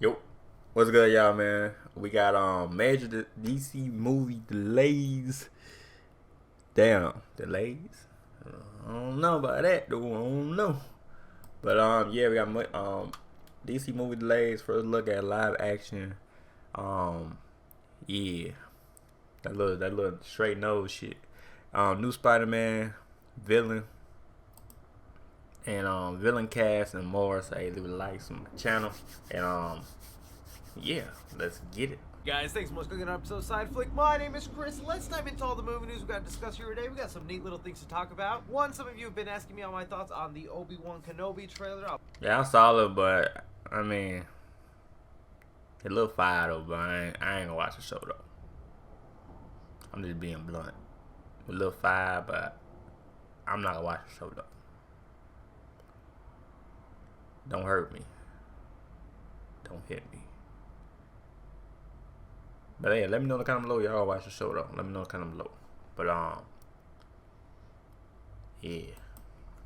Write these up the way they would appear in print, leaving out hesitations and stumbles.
Yo, what's good, y'all, man? We got major DC movie delays. Damn, delays? I don't know about that, though. I don't know. But yeah, we got DC movie delays. First look at live action. Yeah, that little straight nose shit. New Spider-Man, villain, and villain cast and more. So hey, leave a like on my channel, and yeah, let's get it. Guys, thanks so much for clicking on episode Side Flick. My name is Chris. Let's dive into all the movie news we got to discuss here today. We got some neat little things to talk about. One, some of you have been asking me on my thoughts on the Obi-Wan Kenobi trailer. Yeah, I saw it, but I mean, it looked fire though. But I ain't gonna watch the show though. I'm just being blunt. It looked fire, but I'm not gonna watch the show though. Don't hurt me. Don't hit me. But hey, let me know in the comment below. Y'all watch the show though. Let me know in the comment below. But yeah.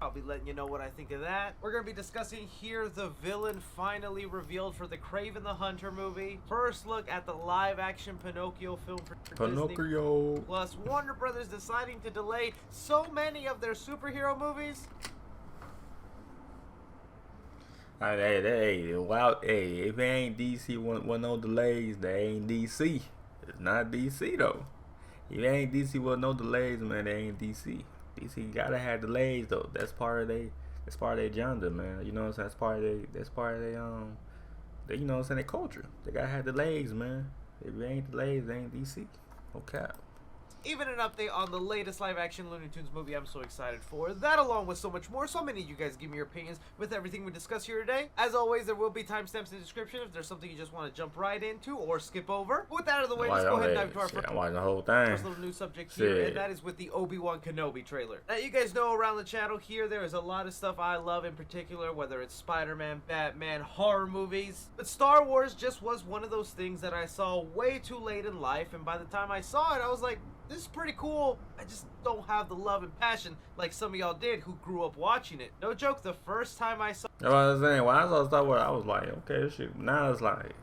I'll be letting you know what I think of that. We're going to be discussing here the villain finally revealed for the Kraven the Hunter movie. First look at the live-action Pinocchio film for Pinocchio. Disney. Plus, Warner Brothers deciding to delay so many of their superhero movies. Hey, wow, hey, if it ain't DC, want no delays, they ain't DC. It's not DC though. If it ain't DC with no delays, man, they ain't DC. DC gotta have delays though. That's part of their agenda, man. You know what I'm saying? That's part of their you know what I'm saying, their culture. They gotta have delays, man. If it ain't delays, they ain't DC. Okay. Even an update on the latest live-action Looney Tunes movie I'm so excited for. That along with so much more. So I'm going to need you guys to give me your opinions with everything we discuss here today. As always, there will be timestamps in the description if there's something you just want to jump right into or skip over. With that out of the way, let's go ahead and dive into our first little news subject here, and that is with the Obi-Wan Kenobi trailer. Now, you guys know around the channel here, there is a lot of stuff I love in particular, whether it's Spider-Man, Batman, horror movies. But Star Wars just was one of those things that I saw way too late in life, and by the time I saw it, I was like, this is pretty cool. I just don't have the love and passion like some of y'all did who grew up watching it. No joke, the first time I saw That's what I was saying. When I saw Star Wars, I was like, okay, shit. Now it's like,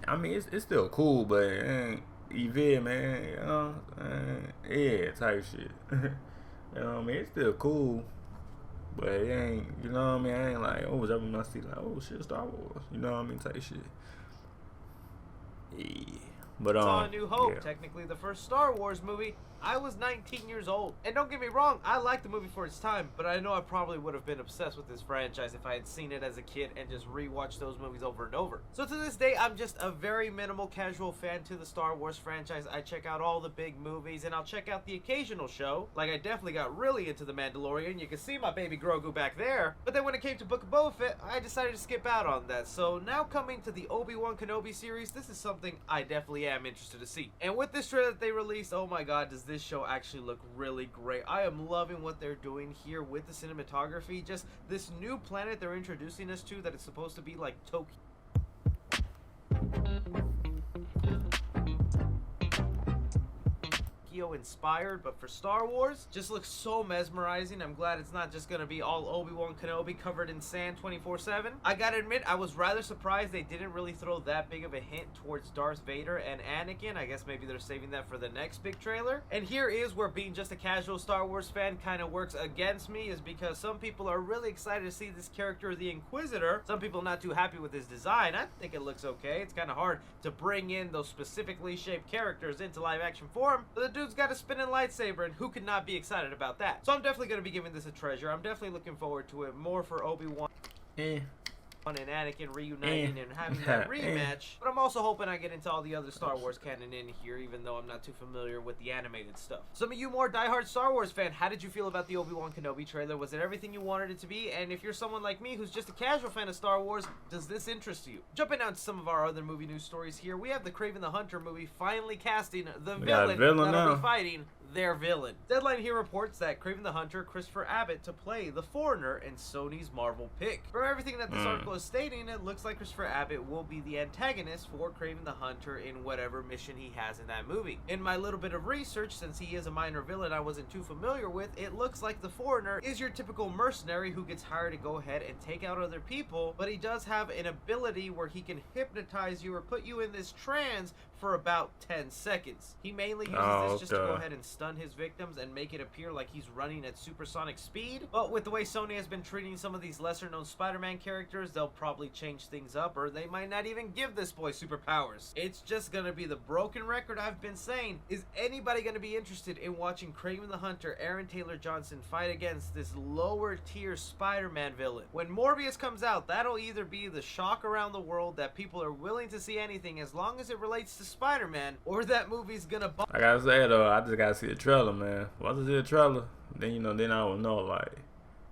I mean, it's still cool, but it ain't evil, man. You know, yeah, type shit. You know what I mean? It's still cool, but it ain't. You know what I mean? I ain't like, oh, jumping my seat like, oh shit, Star Wars. You know what I mean? Type shit. Yeah. But saw A New Hope, technically the first Star Wars movie. I was 19 years old. And don't get me wrong, I liked the movie for its time, but I know I probably would have been obsessed with this franchise if I had seen it as a kid and just rewatched those movies over and over. So to this day, I'm just a very minimal casual fan to the Star Wars franchise. I check out all the big movies, and I'll check out the occasional show. Like, I definitely got really into The Mandalorian. You can see my baby Grogu back there. But then when it came to Book of Boba Fett, I decided to skip out on that. So now coming to the Obi-Wan Kenobi series, this is something I definitely am interested to see. And with this trailer that they released, oh my god, does this show actually look really great. I am loving what they're doing here with the cinematography. Just this new planet they're introducing us to that is supposed to be like Tokyo inspired, but for Star Wars, just looks so mesmerizing. I'm glad it's not just gonna be all Obi-Wan Kenobi covered in sand 24/7. I gotta admit, I was rather surprised they didn't really throw that big of a hint towards Darth Vader and Anakin. I guess maybe they're saving that for the next big trailer. And here is where being just a casual Star Wars fan kind of works against me, is because some people are really excited to see this character, the Inquisitor. Some people not too happy with his design. I think it looks okay. It's kind of hard to bring in those specifically shaped characters into live action form, but the dude's got a spinning lightsaber, and who could not be excited about that? So I'm definitely going to be giving this a treasure. I'm definitely looking forward to it more for Obi-Wan and Anakin reuniting and having that rematch. But I'm also hoping I get into all the other Star Wars canon in here, even though I'm not too familiar with the animated stuff. Some of you more diehard Star Wars fan, how did you feel about the Obi-Wan Kenobi trailer? Was it everything you wanted it to be? And if you're someone like me who's just a casual fan of Star Wars, does this interest you? Jumping out to some of our other movie news stories here, we have the Kraven the Hunter movie finally casting the villain that'll be fighting their villain. Deadline here reports that Kraven the Hunter, Christopher Abbott, to play the Foreigner in Sony's Marvel pick. From everything that this article is stating it looks like Christopher Abbott will be the antagonist for Kraven the Hunter in whatever mission he has in that movie. In my little bit of research, since he is a minor villain I wasn't too familiar with, it looks like the Foreigner is your typical mercenary who gets hired to go ahead and take out other people, but he does have an ability where he can hypnotize you or put you in this trance for about 10 seconds. He mainly uses this just to go ahead and stun his victims and make it appear like he's running at supersonic speed. But with the way Sony has been treating some of these lesser known Spider-Man characters, they'll probably change things up, or they might not even give this boy superpowers. It's just gonna be the broken record I've been saying. Is anybody gonna be interested in watching Kraven the Hunter, Aaron Taylor Johnson fight against this lower tier Spider-Man villain? When Morbius comes out, that'll either be the shock around the world that people are willing to see anything as long as it relates to Spider-Man, or that movie's gonna I gotta say though, I just gotta see the trailer, man. Once I see the trailer, then you know, then I will know like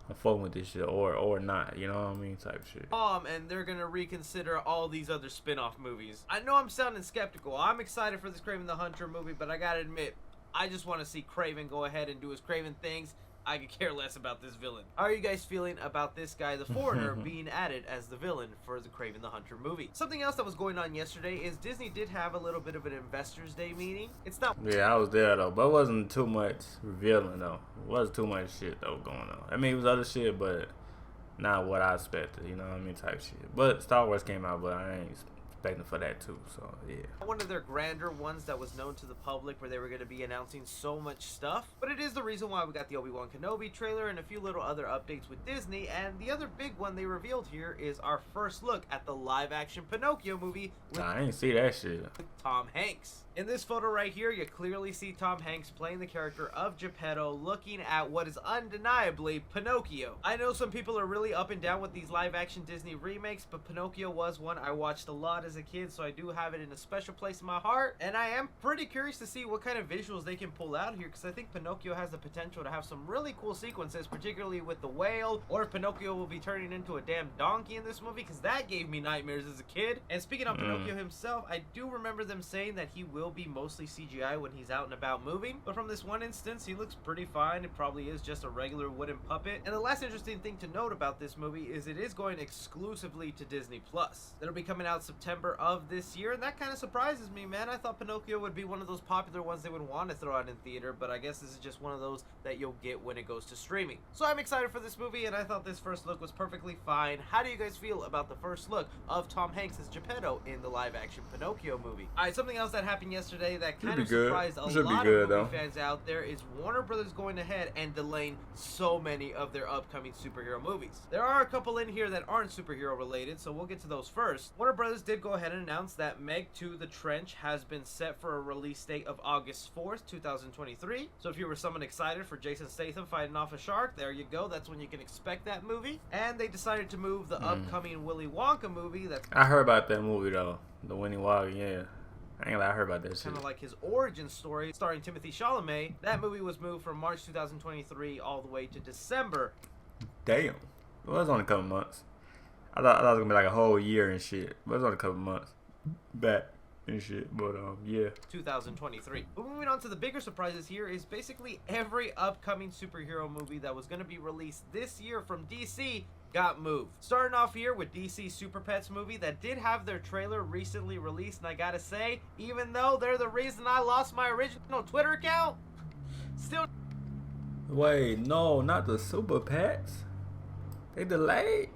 I'm fucking with this shit or not, you know what I mean, type shit. And they're gonna reconsider all these other spin-off movies. I know I'm sounding skeptical. I'm excited for this Kraven the Hunter movie, but I gotta admit, I just want to see Kraven go ahead and do his Kraven things. I could care less about this villain. How are you guys feeling about this guy, the Foreigner, being added as the villain for the Kraven the Hunter movie? Something else that was going on yesterday is Disney did have a little bit of an Investors Day meeting. It's not... Yeah, I was there though, but it wasn't too much revealing though. It wasn't too much shit though going on. I mean, it was other shit, but not what I expected, you know what I mean, type shit. But Star Wars came out, but I ain't expecting for that too, so yeah. One of their grander ones that was known to the public where they were going to be announcing so much stuff, but it is the reason why we got the Obi-Wan Kenobi trailer and a few little other updates with Disney. And the other big one they revealed here is our first look at the live-action Pinocchio movie with I ain't see that shit. Tom Hanks. In this photo right here, you clearly see Tom Hanks playing the character of Geppetto, looking at what is undeniably Pinocchio. I know some people are really up and down with these live-action Disney remakes, but Pinocchio was one I watched a lot as a kid, so I do have it in a special place in my heart, and I am pretty curious to see what kind of visuals they can pull out here, because I think Pinocchio has the potential to have some really cool sequences, particularly with the whale, or if Pinocchio will be turning into a damn donkey in this movie, because that gave me nightmares as a kid. And speaking of Pinocchio himself, I do remember them saying that he will be mostly CGI when he's out and about moving, but from this one instance he looks pretty fine. It probably is just a regular wooden puppet. And the last interesting thing to note about this movie is it is going exclusively to Disney Plus. It'll be coming out September of this year, and that kind of surprises me, man. I thought Pinocchio would be one of those popular ones they would want to throw out in theater, but I guess this is just one of those that you'll get when it goes to streaming. So I'm excited for this movie, and I thought this first look was perfectly fine. How do you guys feel about the first look of Tom Hanks as Geppetto in the live action Pinocchio movie? Alright, something else that happened yesterday that kind of surprised a lot of movie fans out there is Warner Brothers going ahead and delaying so many of their upcoming superhero movies. There are a couple in here that aren't superhero related, so we'll get to those first. Warner Brothers did go ahead and announce that Meg 2: The Trench has been set for a release date of August 4th, 2023. So if you were someone excited for Jason Statham fighting off a shark, there you go. That's when you can expect that movie. And they decided to move the upcoming Willy Wonka movie. I heard about that movie though, the Willy Wonka, yeah. I ain't gonna lie, I heard about that shit. Kind of like his origin story, starring Timothy Chalamet. That movie was moved from March 2023 all the way to December. Damn. Well, it was only a couple months. I thought it was gonna be like a whole year and shit. But it was only a couple months back and shit. But yeah. 2023. But moving on to the bigger surprises here is basically every upcoming superhero movie that was gonna be released this year from DC got moved. Starting off here with DC Super Pets movie that did have their trailer recently released, and I gotta say, even though they're the reason I lost my original Twitter account, still... Wait, no, not the Super Pets. They delayed?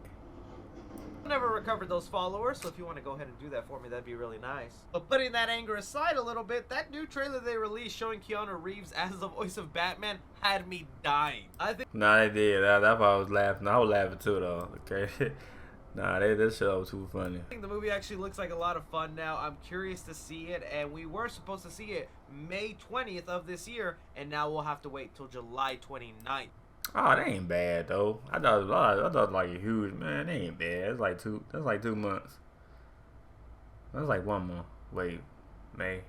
Never recovered those followers, so if you want to go ahead and do that for me, that'd be really nice. But putting that anger aside a little bit, that new trailer they released showing Keanu Reeves as the voice of Batman had me dying. I think... Nah, they did. That's why I was laughing. I was laughing too, though. Okay. Nah, that show was too funny. I think the movie actually looks like a lot of fun now. I'm curious to see it, and we were supposed to see it May 20th of this year, and now we'll have to wait till July 29th. Oh, that ain't bad though. I thought it was like a huge, man. They ain't bad. That's like 2 months. That's like 1 month. Wait, May.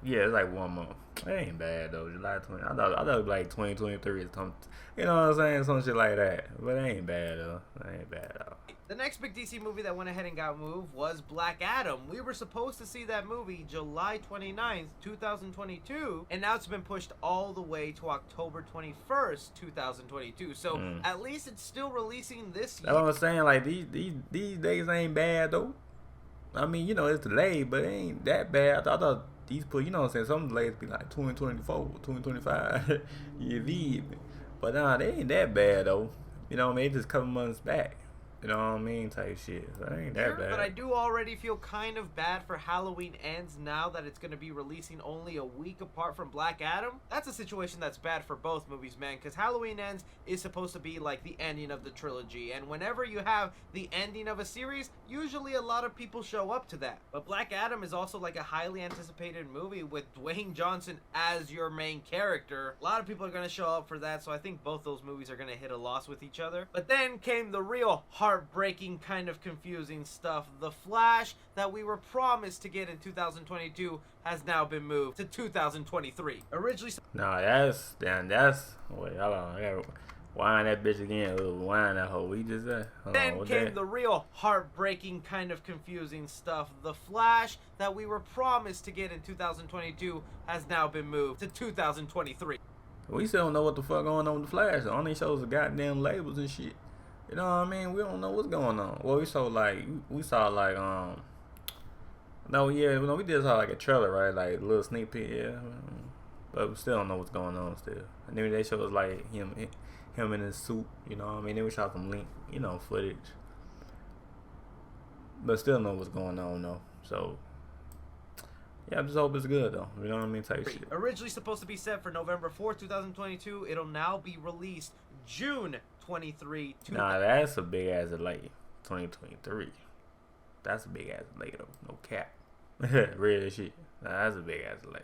Yeah, it's like 1 month. It ain't bad though. July 20. I thought it was like 2023 or something. You know what I'm saying? Some shit like that. But it ain't bad though. It ain't bad at all. The next big DC movie that went ahead and got moved was Black Adam. We were supposed to see that movie July 29th, 2022, and now it's been pushed all the way to October 21st, 2022. So at least it's still releasing this year. That's what I'm saying. Like these days ain't bad though. I mean, you know, it's delayed, but it ain't that bad. I thought these put, you know what I'm saying, some delays be like 2024, 2025. You feel me? But nah, they ain't that bad though. You know what I mean? Just a couple months back. You know what I mean? Type shit. So it ain't that bad. But I do already feel kind of bad for Halloween Ends now that it's going to be releasing only a week apart from Black Adam. That's a situation that's bad for both movies, man, because Halloween Ends is supposed to be like the ending of the trilogy. And whenever you have the ending of a series, usually a lot of people show up to that. But Black Adam is also like a highly anticipated movie with Dwayne Johnson as your main character. A lot of people are going to show up for that, so I think both those movies are going to hit a loss with each other. But then came the real heartbreaking, kind of confusing stuff. The Flash that we were promised to get in 2022 has now been moved to 2023. Originally, wait, hold on, I gotta wind that bitch again. Wind that hoe. We just then came the real heartbreaking, kind of confusing stuff. The Flash that we were promised to get in 2022 has now been moved to 2023. We still don't know what the fuck going on with the Flash. The only shows the goddamn labels and shit. You know what I mean? We don't know what's going on. Well, we saw like we did saw like a trailer, right? Like a little sneak peek, yeah. But we still don't know what's going on still. And then they showed us like him in his suit, you know what I mean? Then we shot some link, you know, footage. But still know what's going on though. So yeah, I just hope it's good though. You know what I mean? Type shit. Originally supposed to be set for November 4th, 2022. It'll now be released June 23. Nah, that's a big ass delay. 2023. That's a big ass delay though. No cap. Real shit. Nah, that's a big ass delay.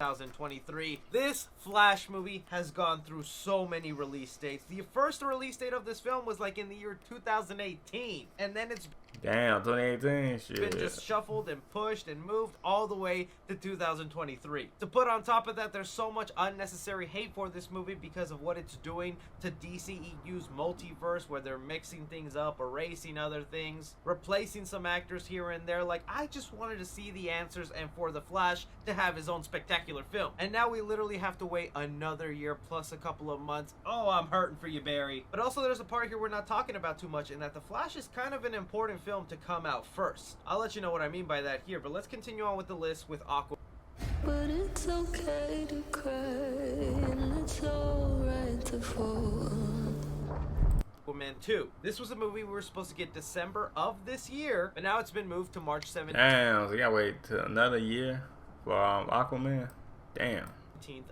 2023. This Flash movie has gone through so many release dates. The first release date of this film was like in the year 2018, and then it's 2018 shit. Been just shuffled and pushed and moved all the way to 2023. To put on top of that, there's so much unnecessary hate for this movie because of what it's doing to DCEU's multiverse, where they're mixing things up, erasing other things, replacing some actors here and there. Like, I just wanted to see the answers and for the Flash to have his own spectacular film. And now we literally have to wait another year plus a couple of months. Oh, I'm hurting for you, Barry. But also there's a part here we're not talking about too much, in that the Flash is kind of an important film to come out first. I'll let you know what I mean by that here, but let's continue on with the list with Aquaman. But it's okay to cry, and it's alright to fall. Aquaman 2. This was a movie we were supposed to get December of this year, but now it's been moved to March 17th. Damn, so you gotta wait till another year for Aquaman? Damn.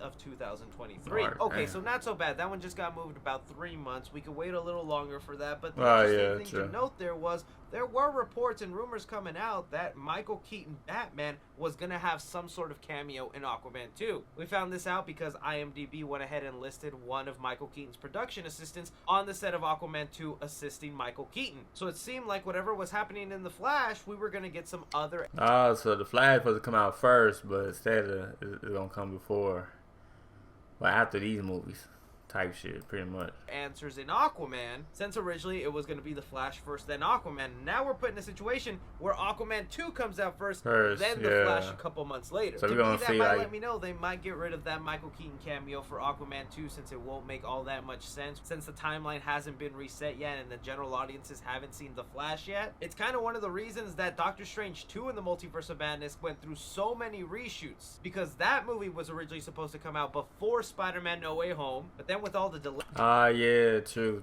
Of 2023. Okay, so not so bad. That one just got moved about 3 months. We could wait a little longer for that. But the interesting thing to note there were reports and rumors coming out that Michael Keaton Batman was going to have some sort of cameo in Aquaman 2. We found this out because IMDb went ahead and listed one of Michael Keaton's production assistants on the set of Aquaman 2 assisting Michael Keaton. So it seemed like whatever was happening in The Flash, we were going to get some other... so The Flash was to come out first, but instead it's going to come before. Well, after these movies. Type shit, pretty much. Answers in Aquaman, since originally it was going to be The Flash first, then Aquaman. Now we're put in a situation where Aquaman 2 comes out first then The Flash a couple months later. So to we're gonna me, that might let me know they might get rid of that Michael Keaton cameo for Aquaman 2, since it won't make all that much sense, since the timeline hasn't been reset yet and the general audiences haven't seen The Flash yet. It's kind of one of the reasons that Doctor Strange 2 in the Multiverse of Madness went through so many reshoots, because that movie was originally supposed to come out before Spider-Man No Way Home, but then with all the delays yeah, true.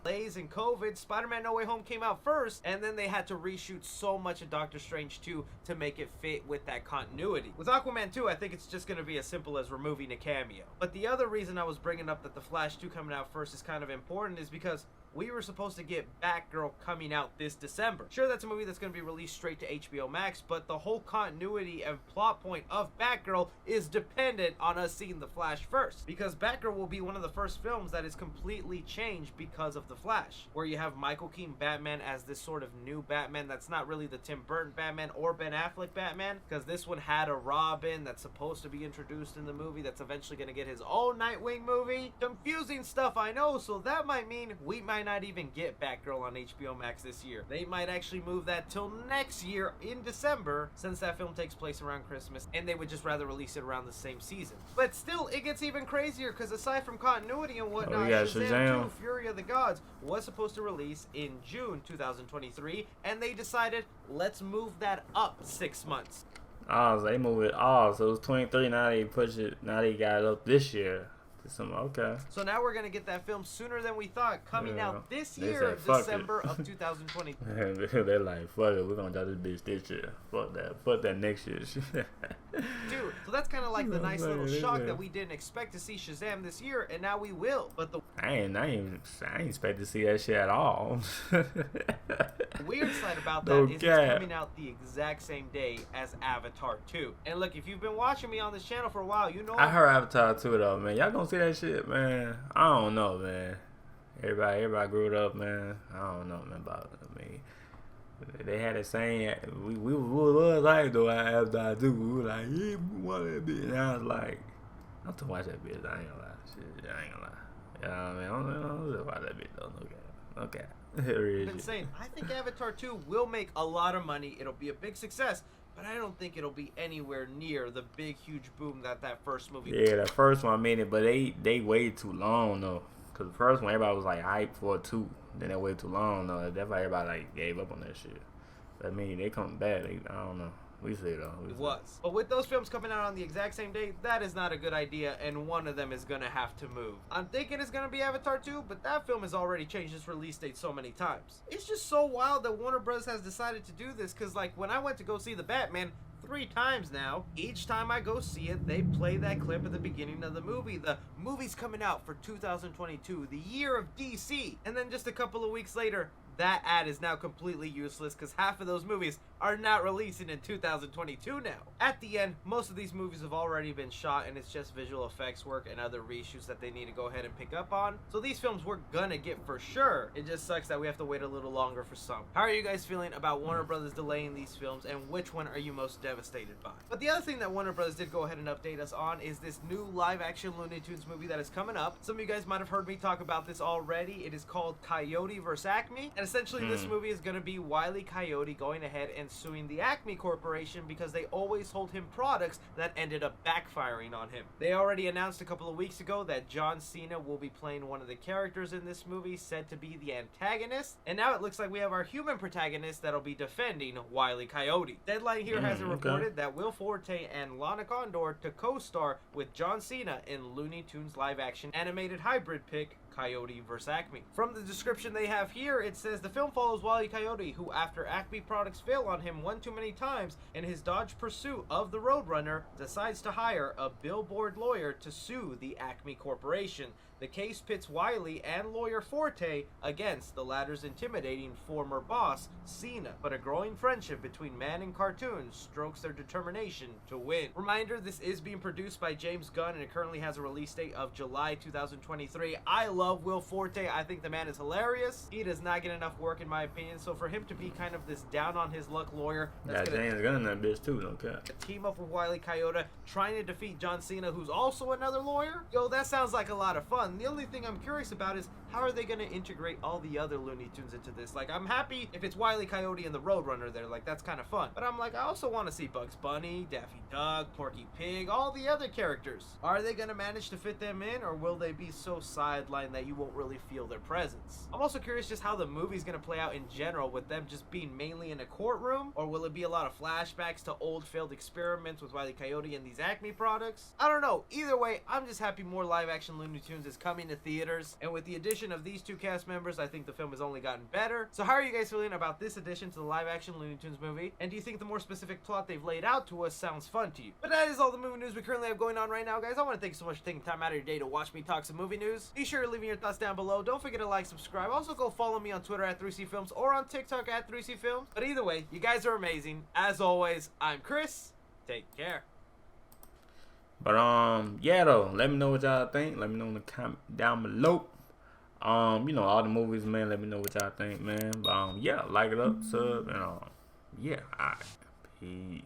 Delays and COVID, Spider-Man No Way Home came out first, and then they had to reshoot so much of Doctor Strange 2 to make it fit with that continuity. With Aquaman 2, I think it's just going to be as simple as removing a cameo. But the other reason I was bringing up that The Flash 2 coming out first is kind of important is because we were supposed to get Batgirl coming out this December. Sure, that's a movie that's going to be released straight to HBO Max, but the whole continuity and plot point of Batgirl is dependent on us seeing The Flash first, because Batgirl will be one of the first films that is completely changed because of The Flash, where you have Michael Keaton Batman as this sort of new Batman that's not really the Tim Burton Batman or Ben Affleck Batman, because this one had a Robin that's supposed to be introduced in the movie that's eventually going to get his own Nightwing movie. Confusing stuff, I know, so that might mean we might not even get Batgirl on HBO Max this year. They might actually move that till next year in December, since that film takes place around Christmas, and they would just rather release it around the same season. But still, it gets even crazier, because aside from continuity and whatnot, Shazam 2 Fury of the Gods was supposed to release in June 2023, and they decided, let's move that up 6 months. Oh, so they moved it. Oh, so it was 23. Now they push it. Now they got it up this year. Okay. So now we're gonna get that film sooner than we thought, coming out this year, December of 2020. They're like, fuck it, we're gonna drop this bitch this year. Fuck that next year. Dude, so that's kind of like the nice little shock that we didn't expect to see Shazam this year, and now we will. But the I ain't expect to see that shit at all. The weird side about that is it's coming out the exact same day as Avatar 2. And look, if you've been watching me on this channel for a while, you know I heard Avatar 2 though, man. Y'all gonna see that shit, man? I don't know, man. Everybody grew up, man. I don't know, man, about it. I mean, they had a saying, we was like, though, Avatar 2. We were like, yeah, we want that bitch. And I was like, I'm to watch that bitch. I ain't gonna lie. Shit, I ain't gonna lie. You know what I mean? I don't know watch that bitch, though. Okay. I've been saying, I think Avatar 2 will make a lot of money. It'll be a big success, but I don't think it'll be anywhere near the big, huge boom that first movie was. Yeah, that first one, I mean it, but they waited too long, though. Because the first one, everybody was, like, hyped for it, too. Then they waited too long, though. That's why everybody, like, gave up on that shit. But, I mean, they come back. I don't know. We see, though. It was. But with those films coming out on the exact same day, that is not a good idea, and one of them is going to have to move. I'm thinking it's going to be Avatar 2, but that film has already changed its release date so many times. It's just so wild that Warner Bros. Has decided to do this, because, like, when I went to go see The Batman 3 times now, each time I go see it, they play that clip at the beginning of the movie. The movie's coming out for 2022, the year of DC. And then just a couple of weeks later, that ad is now completely useless because half of those movies are not releasing in 2022 now. At the end, most of these movies have already been shot and it's just visual effects work and other reshoots that they need to go ahead and pick up on. So these films we're gonna get for sure. It just sucks that we have to wait a little longer for some. How are you guys feeling about Warner Brothers delaying these films, and which one are you most devastated by? But the other thing that Warner Brothers did go ahead and update us on is this new live-action Looney Tunes movie that is coming up. Some of you guys might have heard me talk about this already. It is called Coyote vs. Acme, and essentially this movie is going to be Wile E. Coyote going ahead and suing the Acme Corporation because they always sold him products that ended up backfiring on him. They already announced a couple of weeks ago that John Cena will be playing one of the characters in this movie, said to be the antagonist, and now it looks like we have our human protagonist that'll be defending Wile E. Coyote. Deadline here has it reported that Will Forte and Lana Condor to co-star with John Cena in Looney Tunes live-action animated hybrid pick Coyote vs. Acme. From the description they have here, it says the film follows Wile E. Coyote, who after Acme products fail on him one too many times in his dodged pursuit of the Roadrunner, decides to hire a billboard lawyer to sue the Acme Corporation. The case pits Wiley and lawyer Forte against the latter's intimidating former boss, Cena, but a growing friendship between man and cartoon strokes their determination to win. Reminder, this is being produced by James Gunn and it currently has a release date of July 2023. I love Will Forte. I think the man is hilarious. He does not get enough work in my opinion, so for him to be kind of this down on his luck lawyer, that's gonna James Gunn that bitch too, okay. Team up with Wile E. Coyote, trying to defeat John Cena, who's also another lawyer. Yo, that sounds like a lot of fun. The only thing I'm curious about is how are they going to integrate all the other Looney Tunes into this? Like, I'm happy if it's Wile E. Coyote and the Roadrunner there, like, that's kind of fun. But I'm like, I also want to see Bugs Bunny, Daffy Duck, Porky Pig, all the other characters. Are they going to manage to fit them in, or will they be so sidelined that you won't really feel their presence? I'm also curious just how the movie's going to play out in general, with them just being mainly in a courtroom, or will it be a lot of flashbacks to old failed experiments with Wile E. Coyote and these Acme products? I don't know. Either way, I'm just happy more live-action Looney Tunes is coming to theaters, and with the addition of these two cast members, I think the film has only gotten better. So how are you guys feeling about this addition to the live-action Looney Tunes movie? And do you think the more specific plot they've laid out to us sounds fun to you? But that is all the movie news we currently have going on right now, guys. I want to thank you so much for taking time out of your day to watch me talk some movie news. Be sure to leave me your thoughts down below. Don't forget to like, subscribe. Also, go follow me on Twitter at 3cfilms or on TikTok at 3cfilms. But either way, you guys are amazing. As always, I'm Chris. Take care. But yeah though, let me know what y'all think. Let me know in the comment down below. You know, all the movies, man. Let me know what y'all think, man. But yeah, like it up, sub, and yeah, alright. Peace.